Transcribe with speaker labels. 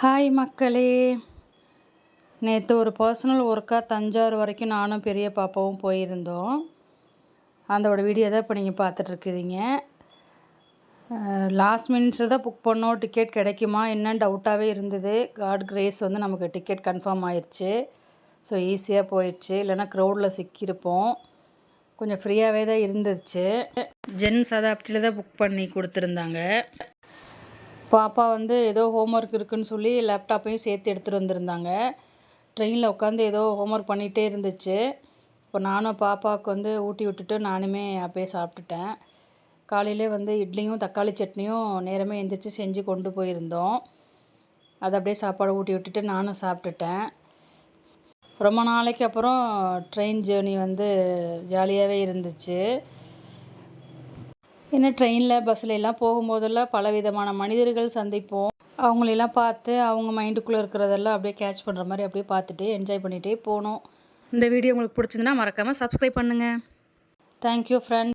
Speaker 1: Hi மக்களே, நேற்று ஒரு பர்சனல் ஒர்க்காக தஞ்சாவூர் வரைக்கும் நானும் பெரிய பாப்பாவும் போயிருந்தோம். அதோட வீடியோ தான் இப்போ நீங்கள் பார்த்துட்ருக்குறீங்க. லாஸ்ட் மினிட்ஸில் தான் புக் பண்ணோம். டிக்கெட் கிடைக்குமா என்னன்னு டவுட்டாகவே இருந்தது. காட் கிரேஸ் வந்து நமக்கு டிக்கெட் கன்ஃபார்ம் ஆயிடுச்சு. ஸோ ஈஸியாக போயிடுச்சு. இல்லைனா க்ரௌடில் சிக்கியிருப்போம். கொஞ்சம் ஃப்ரீயாகவே தான் இருந்துச்சு. ஜென் சதாப்தியில் தான் புக் பண்ணி கொடுத்துருந்தாங்க. பாப்பா வந்து ஏதோ ஹோம்ஒர்க் இருக்குதுன்னு சொல்லி லேப்டாப்பையும் சேர்த்து எடுத்துகிட்டு வந்திருந்தாங்க. ட்ரெயினில் உட்காந்து ஏதோ ஹோம்ஒர்க் பண்ணிகிட்டே இருந்துச்சு. இப்போ நானும் பாப்பாவுக்கு வந்து ஊட்டி விட்டுட்டு நானுமே அப்பயே சாப்பிட்டுட்டேன். காலையிலே வந்து இட்லியும் தக்காளி சட்னியும் நேரமே எழுந்திரிச்சி செஞ்சு கொண்டு போயிருந்தோம். அதை அப்படியே சாப்பாடு ஊட்டி விட்டுட்டு நானும் சாப்பிட்டுட்டேன். ரொம்ப நாளைக்கு அப்புறம் ட்ரெயின் ஜேர்னி வந்து ஜாலியாகவே இருந்துச்சு. ஏன்னா ட்ரெயினில் பஸ்ஸில் எல்லாம் போகும்போதெல்லாம் பலவிதமான மனிதர்கள் சந்திப்போம். அவங்களெல்லாம் பார்த்து அவங்க மைண்டுக்குள்ளே இருக்கிறதெல்லாம் அப்படியே கேட்ச் பண்ணுற மாதிரி அப்படியே பார்த்துட்டு என்ஜாய் பண்ணிகிட்டே போனோம். இந்த வீடியோ உங்களுக்கு பிடிச்சிருந்துன்னா மறக்காமல் சப்ஸ்கிரைப் பண்ணுங்கள். Thank you friends.